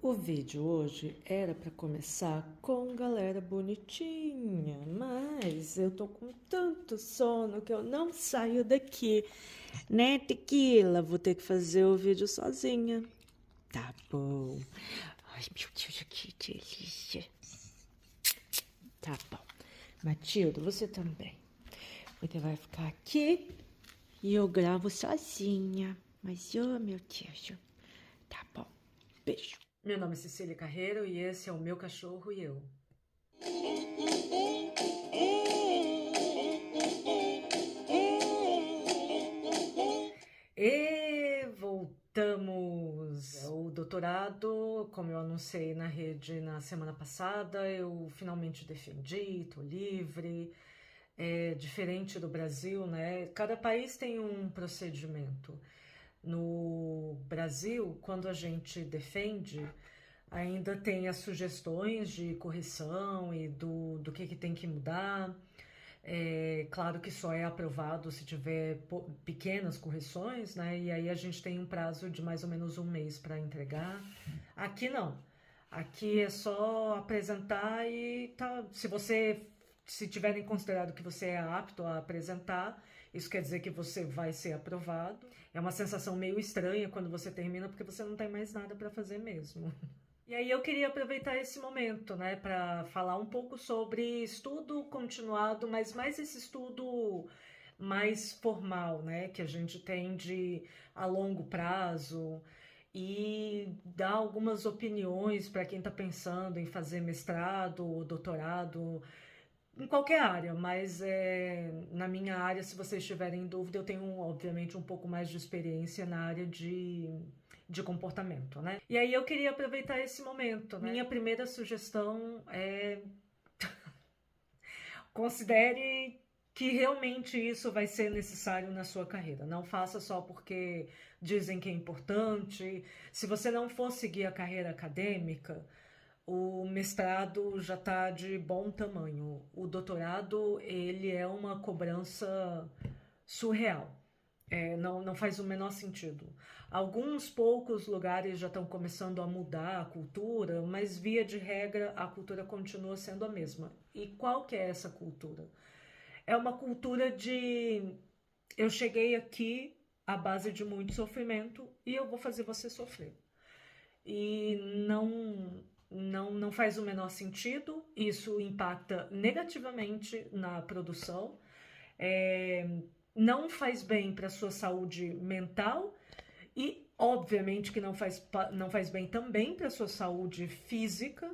O vídeo hoje era para começar com galera bonitinha, mas eu tô com tanto sono que eu não saio daqui, né, Tequila? Vou ter que fazer o vídeo sozinha. Tá bom. Ai, meu Deus, que delícia. Tá bom. Matilda, você também. Você vai ficar aqui e eu gravo sozinha. Mas, oh, meu Deus. Tá bom. Beijo. Meu nome é Cecília Carreiro e esse é o Meu Cachorro e Eu. E voltamos! O doutorado, como eu anunciei na rede na semana passada, eu finalmente defendi, tô livre. É diferente do Brasil, né? Cada país tem um procedimento. No Brasil, quando a gente defende, ainda tem as sugestões de correção e do que tem que mudar. É claro que só é aprovado se tiver pequenas correções, né? E aí a gente tem um prazo de mais ou menos um mês para entregar. Aqui não. Aqui é só apresentar e tá. Se tiverem considerado que você é apto a apresentar, isso quer dizer que você vai ser aprovado. É uma sensação meio estranha quando você termina, porque você não tem mais nada para fazer mesmo. E aí eu queria aproveitar esse momento, né, para falar um pouco sobre estudo continuado, mas mais esse estudo mais formal, né, que a gente tem de a longo prazo e dar algumas opiniões para quem está pensando em fazer mestrado ou doutorado em qualquer área, mas na minha área, se vocês tiverem dúvida, eu tenho, obviamente, um pouco mais de experiência na área de comportamento, né? E aí eu queria aproveitar esse momento, né? Minha primeira sugestão é considere que realmente isso vai ser necessário na sua carreira. Não faça só porque dizem que é importante. Se você não for seguir a carreira acadêmica, o mestrado já está de bom tamanho. O doutorado, ele é uma cobrança surreal. Não faz o menor sentido. Alguns poucos lugares já estão começando a mudar a cultura, mas via de regra a cultura continua sendo a mesma. E qual que é essa cultura? É uma cultura de eu cheguei aqui à base de muito sofrimento e eu vou fazer você sofrer. E não faz o menor sentido, isso impacta negativamente na produção, não faz bem para a sua saúde mental e, obviamente, que não faz bem também para a sua saúde física.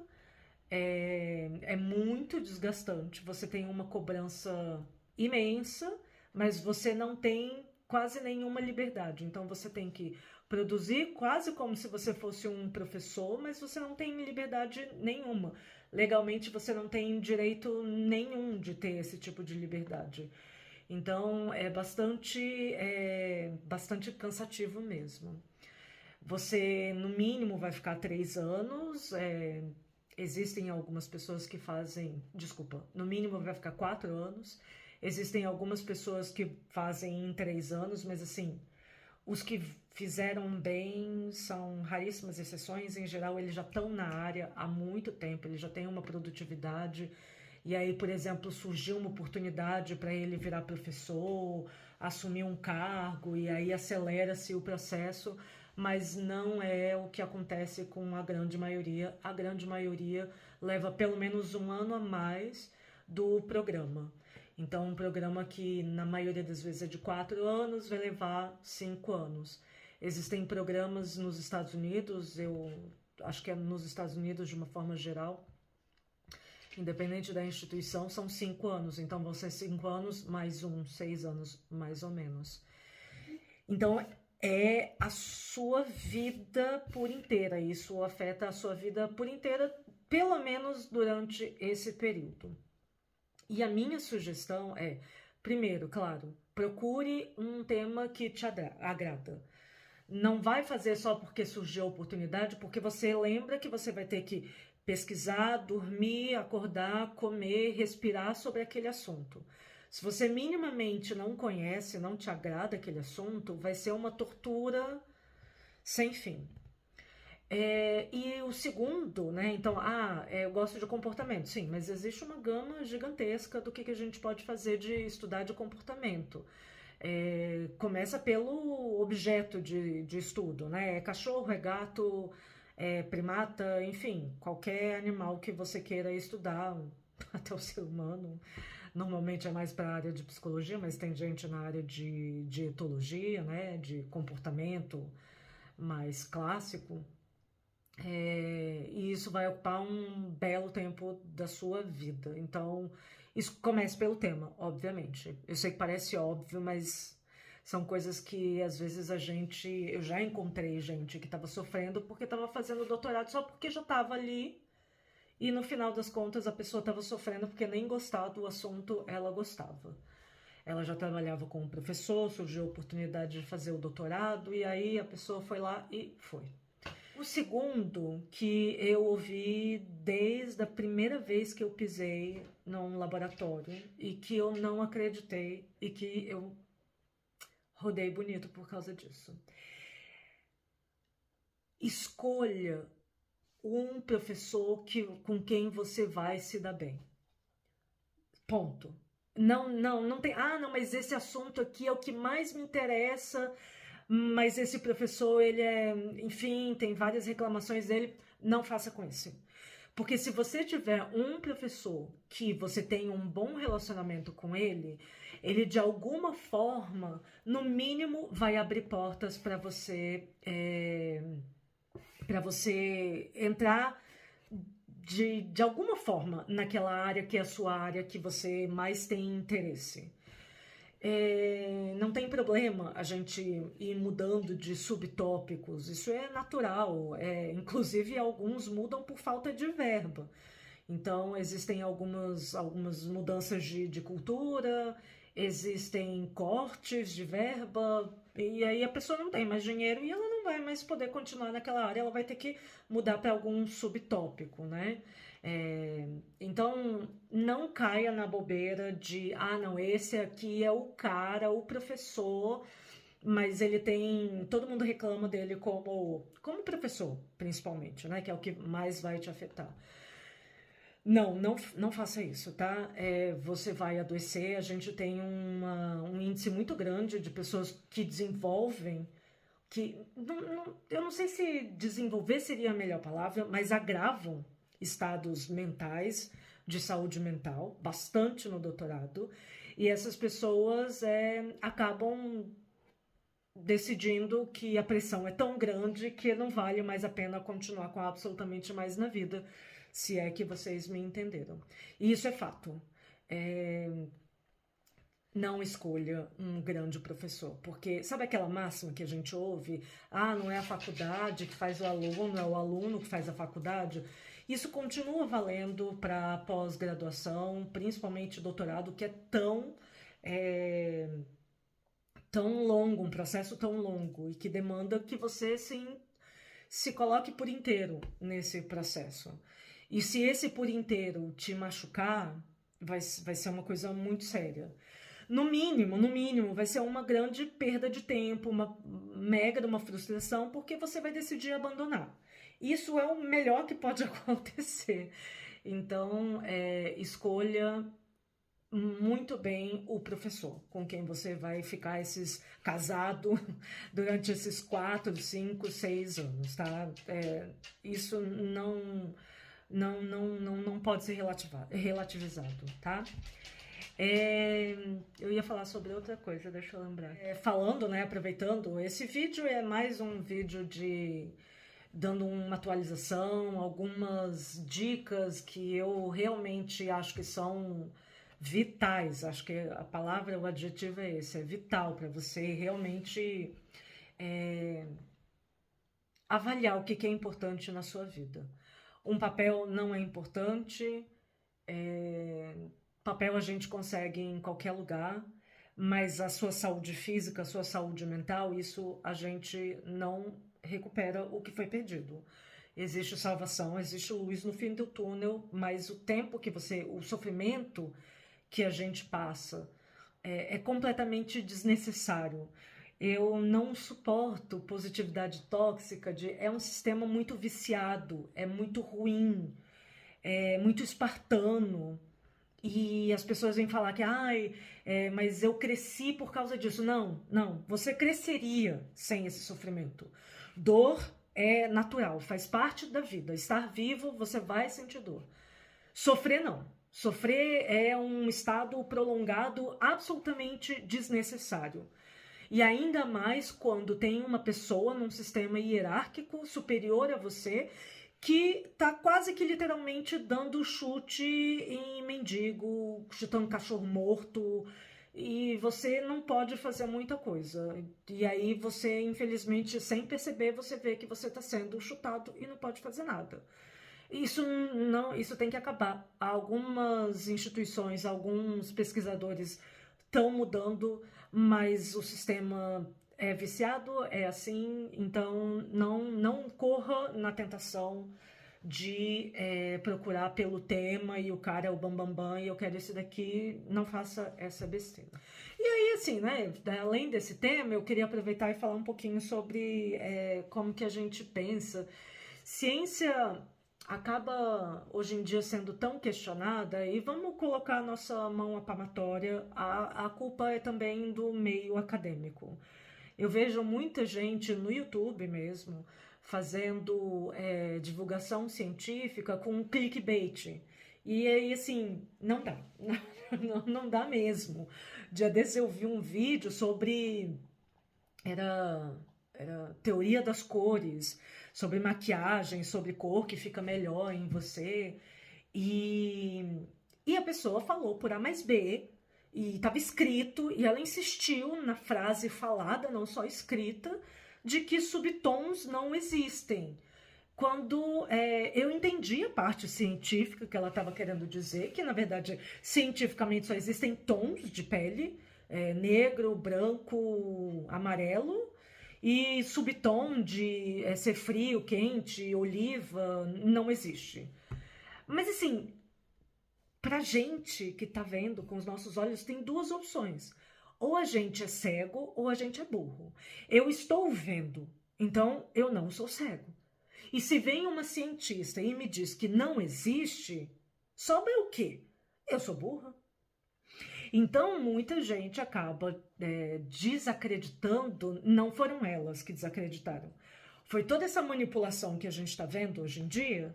É muito desgastante. Você tem uma cobrança imensa, mas você não tem quase nenhuma liberdade. Então você tem que produzir quase como se você fosse um professor, mas você não tem liberdade nenhuma. Legalmente você não tem direito nenhum de ter esse tipo de liberdade. Então é bastante cansativo mesmo. Você, no mínimo, vai ficar 3 anos. Existem algumas pessoas que fazem... Desculpa, no mínimo vai ficar 4 anos. Existem algumas pessoas que fazem em 3 anos, mas assim, os que fizeram bem são raríssimas exceções. Em geral, eles já estão na área há muito tempo, eles já têm uma produtividade. E aí, por exemplo, surgiu uma oportunidade para ele virar professor, assumir um cargo, e aí acelera-se o processo, mas não é o que acontece com a grande maioria. A grande maioria leva pelo menos um ano a mais do programa. Então, um programa que na maioria das vezes é de 4 anos vai levar 5 anos. Existem programas nos Estados Unidos, eu acho que é nos Estados Unidos de uma forma geral, independente da instituição, são 5 anos. Então vão ser 5 anos mais 6 anos mais ou menos. Então é a sua vida por inteira. Isso afeta a sua vida por inteira, pelo menos durante esse período. E a minha sugestão é, primeiro, claro, procure um tema que te agrada. Não vai fazer só porque surgiu a oportunidade, porque você lembra que você vai ter que pesquisar, dormir, acordar, comer, respirar sobre aquele assunto. Se você minimamente não conhece, não te agrada aquele assunto, vai ser uma tortura sem fim. E o segundo, né? Então, eu gosto de comportamento, sim, mas existe uma gama gigantesca do que a gente pode fazer de estudar de comportamento. Começa pelo objeto de estudo, né? É cachorro, é gato, é primata, enfim, qualquer animal que você queira estudar, até o ser humano. Normalmente é mais para a área de psicologia, mas tem gente na área de etologia, né? De comportamento mais clássico. E isso vai ocupar um belo tempo da sua vida. Então, isso começa pelo tema, obviamente. Eu sei que parece óbvio, mas são coisas que às vezes eu já encontrei gente que estava sofrendo porque estava fazendo doutorado só porque já estava ali e no final das contas a pessoa estava sofrendo porque nem gostava do assunto ela gostava. Ela já trabalhava como professor, surgiu a oportunidade de fazer o doutorado e aí a pessoa foi lá e foi. O segundo que eu ouvi desde a primeira vez que eu pisei num laboratório e que eu não acreditei e que eu rodei bonito por causa disso. Escolha um professor com quem você vai se dar bem. Ponto. Não tem. Não, mas esse assunto aqui é o que mais me interessa. Mas esse professor, enfim, tem várias reclamações dele, não faça com esse. Porque se você tiver um professor que você tem um bom relacionamento com ele de alguma forma, no mínimo, vai abrir portas para você entrar de alguma forma naquela área que é a sua área que você mais tem interesse. Não tem problema a gente ir mudando de subtópicos, isso é natural, inclusive alguns mudam por falta de verba. Então existem algumas mudanças de cultura, existem cortes de verba, e aí a pessoa não tem mais dinheiro e ela não vai mais poder continuar naquela área, ela vai ter que mudar para algum subtópico, né? Então, não caia na bobeira de, não, esse aqui é o cara, o professor, mas ele tem, todo mundo reclama dele como professor, principalmente, né, que é o que mais vai te afetar. Não faça isso, tá? Você vai adoecer, a gente tem um índice muito grande de pessoas que desenvolvem, eu não sei se desenvolver seria a melhor palavra, mas agravam estados mentais, de saúde mental, bastante no doutorado, e essas pessoas acabam decidindo que a pressão é tão grande que não vale mais a pena continuar com absolutamente mais na vida, se é que vocês me entenderam. E isso é fato. Não escolha um grande professor, porque sabe aquela máxima que a gente ouve? Não é a faculdade que faz o aluno, é o aluno que faz a faculdade. Isso continua valendo para pós-graduação, principalmente doutorado, que é tão longo, um processo tão longo e que demanda que você sim se coloque por inteiro nesse processo. E se esse por inteiro te machucar, vai ser uma coisa muito séria. No mínimo, vai ser uma grande perda de tempo, uma frustração, porque você vai decidir abandonar. Isso é o melhor que pode acontecer. Então, escolha muito bem o professor com quem você vai ficar casado durante esses 4, 5, 6 anos, tá? Isso não pode ser relativizado, tá? Eu ia falar sobre outra coisa, deixa eu lembrar. Falando, né, aproveitando, esse vídeo é mais um vídeo dando uma atualização, algumas dicas que eu realmente acho que são vitais. Acho que a palavra, o adjetivo é esse, é vital para você realmente avaliar o que é importante na sua vida. Um papel não é importante, papel a gente consegue em qualquer lugar, mas a sua saúde física, a sua saúde mental, isso a gente não recupera o que foi perdido. Existe salvação, existe luz no fim do túnel, mas o tempo o sofrimento que a gente passa é completamente desnecessário. Eu não suporto positividade tóxica, é um sistema muito viciado, é muito ruim, é muito espartano. E as pessoas vêm falar que, ai, mas eu cresci por causa disso. Não, não, você cresceria sem esse sofrimento. Dor é natural, faz parte da vida. Estar vivo, você vai sentir dor. Sofrer, não. Sofrer é um estado prolongado absolutamente desnecessário. E ainda mais quando tem uma pessoa num sistema hierárquico superior a você que tá quase que literalmente dando chute em mendigo, chutando cachorro morto, e você não pode fazer muita coisa. E aí você, infelizmente, sem perceber, você vê que você está sendo chutado e não pode fazer nada. Isso tem que acabar. Algumas instituições, alguns pesquisadores estão mudando, mas o sistema é viciado, é assim, então não corra na tentação de procurar pelo tema e o cara é o bambambam bam, bam, e eu quero esse daqui, não faça essa besteira. E aí, assim, né, além desse tema, eu queria aproveitar e falar um pouquinho sobre como que a gente pensa. Ciência acaba hoje em dia sendo tão questionada e vamos colocar a nossa mão à palmatória, a culpa é também do meio acadêmico. Eu vejo muita gente no YouTube mesmo fazendo divulgação científica com clickbait. E aí, assim, não dá. Não dá mesmo. Dia desse eu vi um vídeo sobre... Era teoria das cores, sobre maquiagem, sobre cor que fica melhor em você. E a pessoa falou por A mais B, e estava escrito, e ela insistiu na frase falada, não só escrita, de que subtons não existem. Quando eu entendi a parte científica que ela estava querendo dizer, que na verdade cientificamente só existem tons de pele, negro, branco, amarelo, e subtom de ser frio, quente, oliva, não existe. Mas assim, pra gente que tá vendo com os nossos olhos, tem duas opções. Ou a gente é cego ou a gente é burro. Eu estou vendo, então eu não sou cego. E se vem uma cientista e me diz que não existe, sobra o quê? Eu sou burra. Então, muita gente acaba desacreditando, não foram elas que desacreditaram. Foi toda essa manipulação que a gente está vendo hoje em dia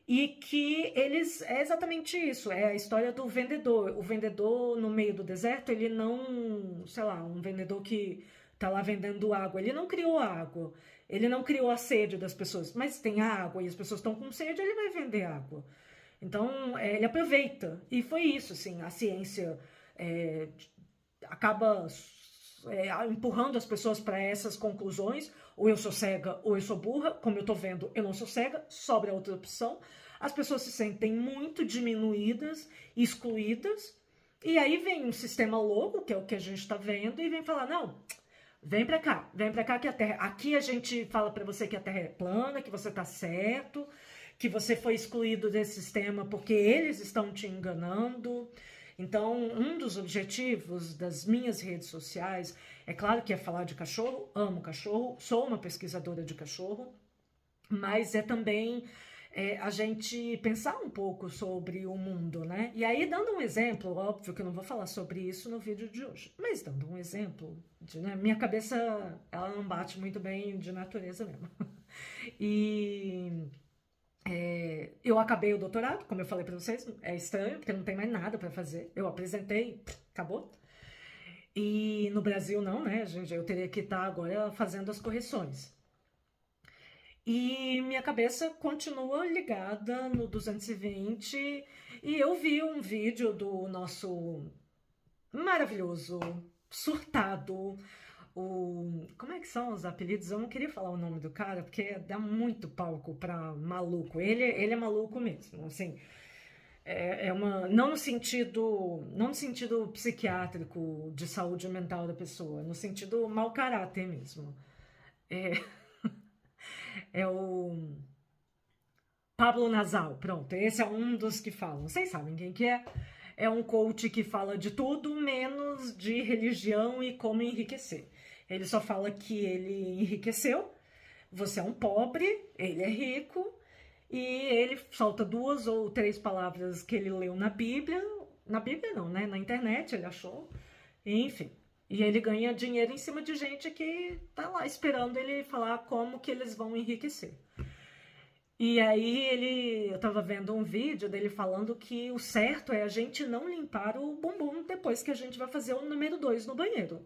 e que eles... É exatamente isso, é a história do vendedor. O vendedor no meio do deserto, ele não... Sei lá, um vendedor que está lá vendendo água, ele não criou a água, ele não criou a sede das pessoas, mas tem água e as pessoas estão com sede, ele vai vender água. Então, ele aproveita. E foi isso, assim, a ciência... acaba empurrando as pessoas para essas conclusões, ou eu sou cega ou eu sou burra, como eu tô vendo, eu não sou cega, sobra outra opção. As pessoas se sentem muito diminuídas, excluídas, e aí vem um sistema louco, que é o que a gente está vendo, e vem falar, não, vem para cá que a Terra... Aqui a gente fala para você que a Terra é plana, que você tá certo, que você foi excluído desse sistema porque eles estão te enganando. Então, um dos objetivos das minhas redes sociais, é claro que é falar de cachorro, amo cachorro, sou uma pesquisadora de cachorro, mas é também a gente pensar um pouco sobre o mundo, né? E aí, dando um exemplo, óbvio que eu não vou falar sobre isso no vídeo de hoje, mas dando um exemplo, né? Minha cabeça, ela não bate muito bem de natureza mesmo. E... eu acabei o doutorado, como eu falei para vocês, é estranho, porque não tem mais nada para fazer. Eu apresentei, acabou. E no Brasil não, né, gente? Eu teria que estar agora fazendo as correções. E minha cabeça continua ligada no 220, e eu vi um vídeo do nosso maravilhoso, surtado, como é que são os apelidos? Eu não queria falar o nome do cara, porque dá muito palco pra maluco. Ele é maluco mesmo, assim. Não no sentido psiquiátrico de saúde mental da pessoa, no sentido mau caráter mesmo. É o Pablo Nasal, pronto. Esse é um dos que falam. Vocês sabem quem que é? É um coach que fala de tudo menos de religião e como enriquecer. Ele só fala que ele enriqueceu, você é um pobre, ele é rico, e ele solta 2 ou 3 palavras que ele leu na Bíblia não, né? Na internet ele achou, enfim. E ele ganha dinheiro em cima de gente que tá lá esperando ele falar como que eles vão enriquecer. E aí eu tava vendo um vídeo dele falando que o certo é a gente não limpar o bumbum depois que a gente vai fazer o número 2 no banheiro.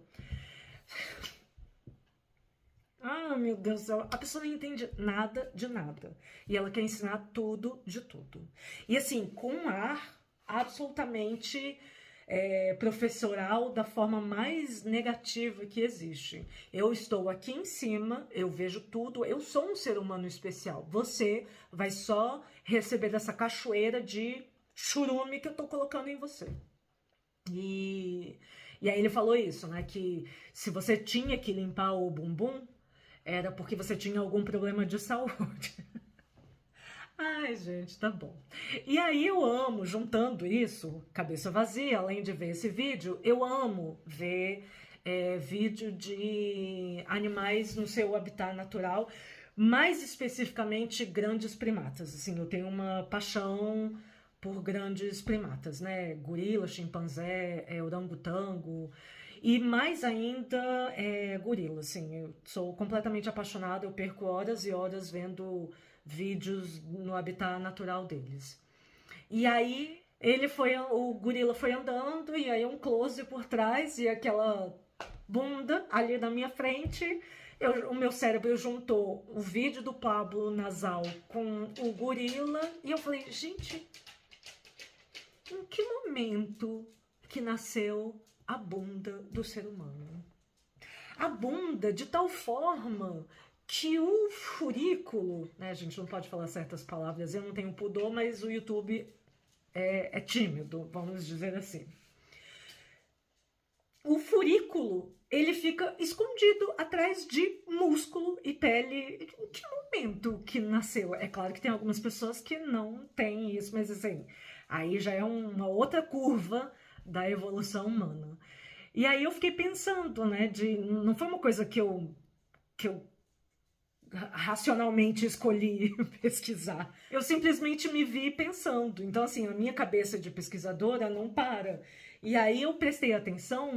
Ah, meu Deus do céu, a pessoa não entende nada de nada. E ela quer ensinar tudo de tudo. E assim, com um ar absolutamente professoral da forma mais negativa que existe. Eu estou aqui em cima, eu vejo tudo, eu sou um ser humano especial. Você vai só receber essa cachoeira de churume que eu tô colocando em você. E aí ele falou isso, né? Que se você tinha que limpar o bumbum, era porque você tinha algum problema de saúde. Ai, gente, tá bom. E aí eu amo, juntando isso, cabeça vazia, além de ver esse vídeo, eu amo ver vídeo de animais no seu habitat natural, mais especificamente grandes primatas. Assim, eu tenho uma paixão por grandes primatas, né? Gorila, chimpanzé, orangotango. E mais ainda gorila, assim, eu sou completamente apaixonada, eu perco horas e horas vendo vídeos no habitat natural deles. E aí o gorila foi andando e aí um close por trás e aquela bunda ali na minha frente, o meu cérebro juntou o vídeo do Pablo Nasal com o gorila e eu falei, gente, em que momento que nasceu a bunda do ser humano? A bunda de tal forma que o furículo, né, a gente não pode falar certas palavras, eu não tenho pudor, mas o YouTube é tímido, vamos dizer assim. O furículo, ele fica escondido atrás de músculo e pele. Em que momento que nasceu? É claro que tem algumas pessoas que não têm isso, mas assim, aí já é uma outra curva da evolução humana. E aí eu fiquei pensando, né, não foi uma coisa que eu racionalmente escolhi pesquisar. Eu simplesmente me vi pensando. Então, assim, a minha cabeça de pesquisadora não para. E aí eu prestei atenção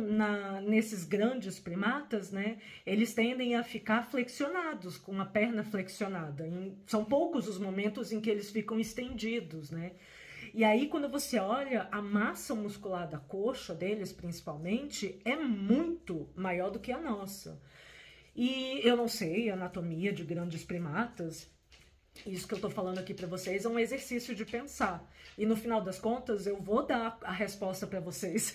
nesses grandes primatas, né? Eles tendem a ficar flexionados, com a perna flexionada. São poucos os momentos em que eles ficam estendidos, né? E aí, quando você olha, a massa muscular da coxa deles, principalmente, é muito maior do que a nossa. E eu não sei anatomia de grandes primatas. Isso que eu tô falando aqui para vocês é um exercício de pensar. E no final das contas, eu vou dar a resposta para vocês.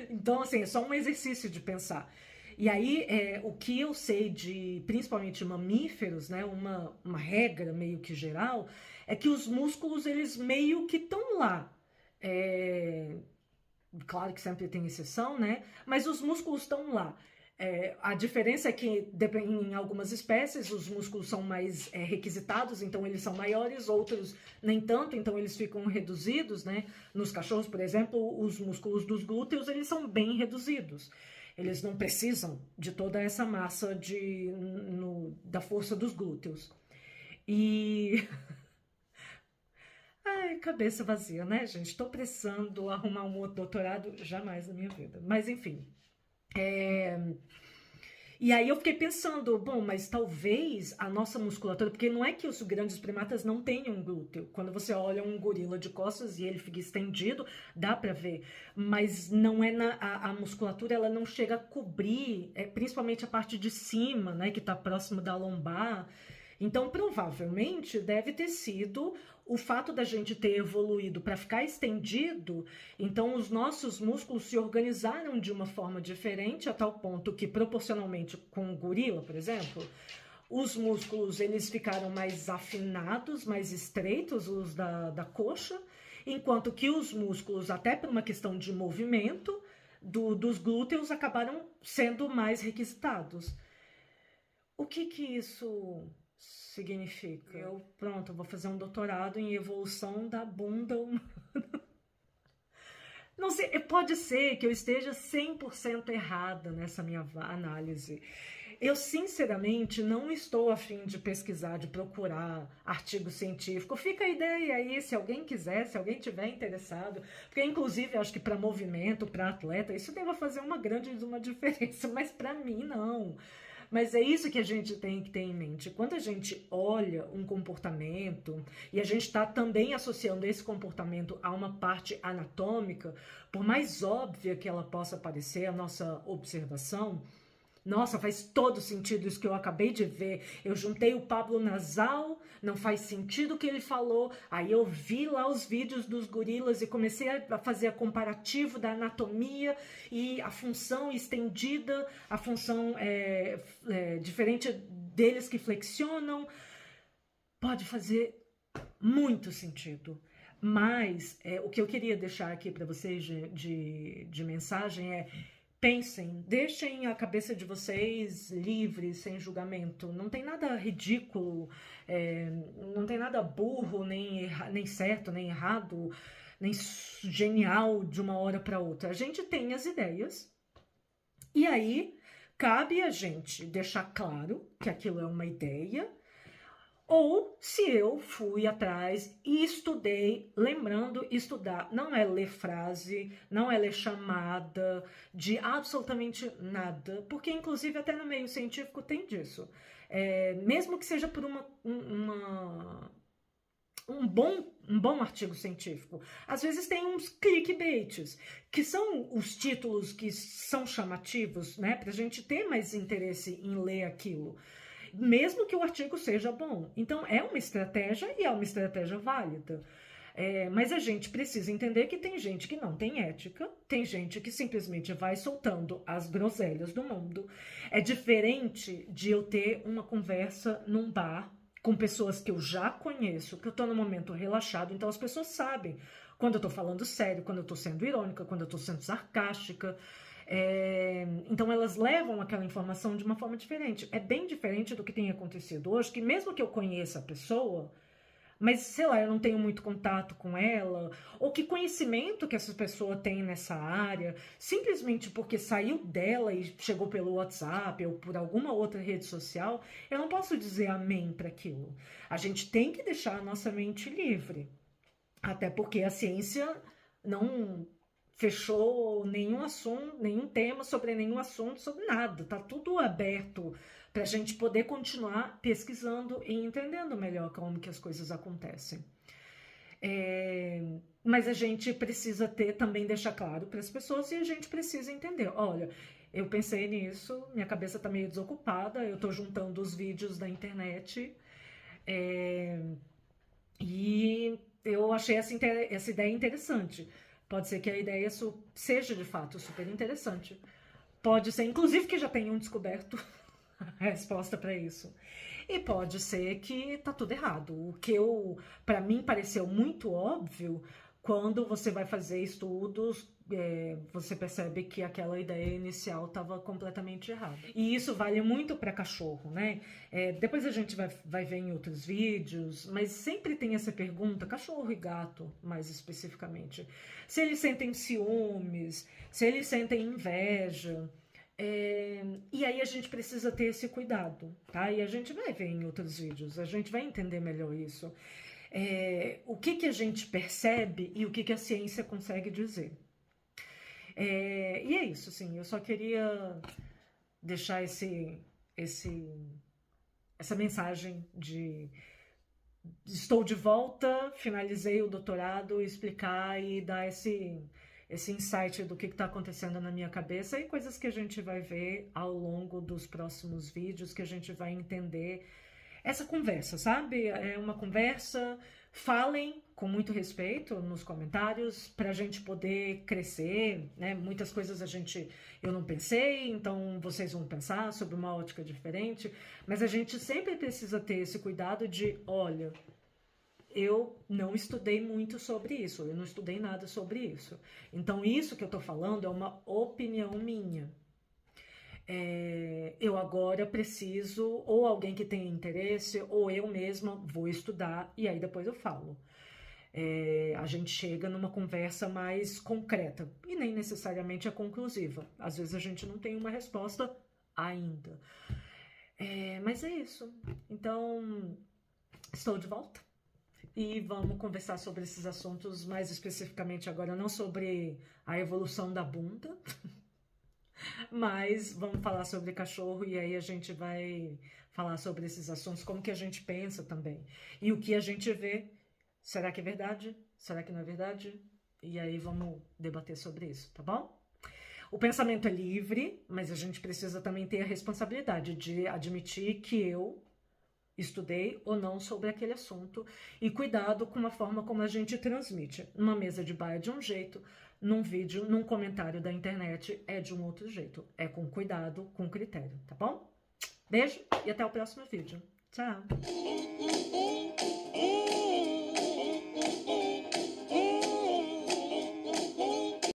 Então, assim, é só um exercício de pensar. E aí, o que eu sei de, principalmente mamíferos, né, uma regra meio que geral, é que os músculos, eles meio que estão lá. Claro que sempre tem exceção, né? Mas os músculos estão lá. A diferença é que em algumas espécies os músculos são mais requisitados, então eles são maiores, outros nem tanto, então eles ficam reduzidos, né? Nos cachorros, por exemplo, os músculos dos glúteos, eles são bem reduzidos. Eles não precisam de toda essa massa da força dos glúteos. E... Ai, cabeça vazia, né, gente? Estou precisando arrumar um outro doutorado, jamais na minha vida. Mas, enfim. E aí eu fiquei pensando, bom, mas talvez a nossa musculatura, porque não é que os grandes primatas não tenham glúteo. Quando você olha um gorila de costas e ele fica estendido, dá pra ver. Mas não é a musculatura, ela não chega a cobrir, principalmente a parte de cima, né, que tá próximo da lombar. Então, provavelmente, deve ter sido o fato da gente ter evoluído para ficar estendido, então os nossos músculos se organizaram de uma forma diferente, a tal ponto que, proporcionalmente com o gorila, por exemplo, os músculos eles ficaram mais afinados, mais estreitos, os da coxa, enquanto que os músculos, até por uma questão de movimento, dos glúteos acabaram sendo mais requisitados. O que isso significa? Pronto, eu vou fazer um doutorado em evolução da bunda humana. Não sei, pode ser que eu esteja 100% errada nessa minha análise. Eu, sinceramente, não estou a fim de pesquisar, de procurar artigo científico. Fica a ideia aí, se alguém quiser, se alguém tiver interessado. Porque, inclusive, eu acho que para movimento, para atleta, isso deve fazer uma grande diferença, mas para mim, não. Mas é isso que a gente tem que ter em mente. Quando a gente olha um comportamento e a gente está também associando esse comportamento a uma parte anatômica, por mais óbvia que ela possa parecer, a nossa observação, nossa, faz todo sentido isso que eu acabei de ver. Eu juntei o Pablo Nasal, não faz sentido o que ele falou. Aí eu vi lá os vídeos dos gorilas e comecei a fazer a comparativo da anatomia e a função estendida, a função diferente deles que flexionam. Pode fazer muito sentido. Mas o que eu queria deixar aqui para vocês de mensagem é: pensem, deixem a cabeça de vocês livre, sem julgamento. Não tem nada ridículo, não tem nada burro, nem certo, nem errado, nem genial de uma hora para outra. A gente tem as ideias e aí cabe a gente deixar claro que aquilo é uma ideia, ou se eu fui atrás e estudei, lembrando, estudar não é ler frase, não é ler chamada de absolutamente nada, porque inclusive até no meio científico tem disso. Mesmo que seja por um bom artigo científico, às vezes tem uns clickbaits, que são os títulos que são chamativos, né, pra gente ter mais interesse em ler aquilo, mesmo que o artigo seja bom. Então, é uma estratégia e é uma estratégia válida. Mas a gente precisa entender que tem gente que não tem ética, tem gente que simplesmente vai soltando as groselhas do mundo. É diferente de eu ter uma conversa num bar com pessoas que eu já conheço, que eu tô no momento relaxado, então as pessoas sabem quando eu tô falando sério, quando eu tô sendo irônica, quando eu tô sendo sarcástica. Então elas levam aquela informação de uma forma diferente. É bem diferente do que tem acontecido hoje, que mesmo que eu conheça a pessoa, mas sei lá, eu não tenho muito contato com ela, ou que conhecimento que essa pessoa tem nessa área, simplesmente porque saiu dela e chegou pelo WhatsApp ou por alguma outra rede social, eu não posso dizer amém para aquilo. A gente tem que deixar a nossa mente livre, até porque a ciência não fechou nenhum assunto, nenhum tema sobre nenhum assunto, sobre nada. Tá tudo aberto para a gente poder continuar pesquisando e entendendo melhor como que as coisas acontecem. Mas a gente precisa também deixar claro para as pessoas e a gente precisa entender. Olha, eu pensei nisso, minha cabeça tá meio desocupada, eu tô juntando os vídeos da internet e eu achei essa ideia interessante. Pode ser que a ideia seja de fato super interessante. Pode ser, inclusive, que já tenham descoberto a resposta para isso. E pode ser que tá tudo errado. O que para mim pareceu muito óbvio, quando você vai fazer estudos, você percebe que aquela ideia inicial estava completamente errada. E isso vale muito para cachorro, né? Depois a gente vai ver em outros vídeos, mas sempre tem essa pergunta, cachorro e gato, mais especificamente. Se eles sentem ciúmes, se eles sentem inveja. E aí a gente precisa ter esse cuidado, tá? E a gente vai ver em outros vídeos, a gente vai entender melhor isso. O que a gente percebe e o que a ciência consegue dizer. E é isso, sim. Eu só queria deixar essa mensagem de estou de volta, finalizei o doutorado, explicar e dar esse insight do que está acontecendo na minha cabeça e coisas que a gente vai ver ao longo dos próximos vídeos, que a gente vai entender essa conversa, sabe? É uma conversa, falem com muito respeito nos comentários para a gente poder crescer, né? Muitas coisas eu não pensei, então vocês vão pensar sobre uma ótica diferente, mas a gente sempre precisa ter esse cuidado de, olha, eu não estudei muito sobre isso, eu não estudei nada sobre isso. Então isso que eu tô falando é uma opinião minha. Eu agora preciso, ou alguém que tenha interesse, ou eu mesma vou estudar e aí depois eu falo. a gente chega numa conversa mais concreta e nem necessariamente é conclusiva. Às vezes a gente não tem uma resposta ainda. Mas é isso. Então, estou de volta e vamos conversar sobre esses assuntos mais especificamente agora, não sobre a evolução da bunda, mas vamos falar sobre cachorro e aí a gente vai falar sobre esses assuntos, como que a gente pensa também e o que a gente vê. Será que é verdade? Será que não é verdade? E aí vamos debater sobre isso, tá bom? O pensamento é livre, mas a gente precisa também ter a responsabilidade de admitir que eu estudei ou não sobre aquele assunto e cuidado com a forma como a gente transmite. Numa mesa de bar é de um jeito, num vídeo, num comentário da internet é de um outro jeito. É com cuidado, com critério, tá bom? Beijo e até o próximo vídeo. Tchau!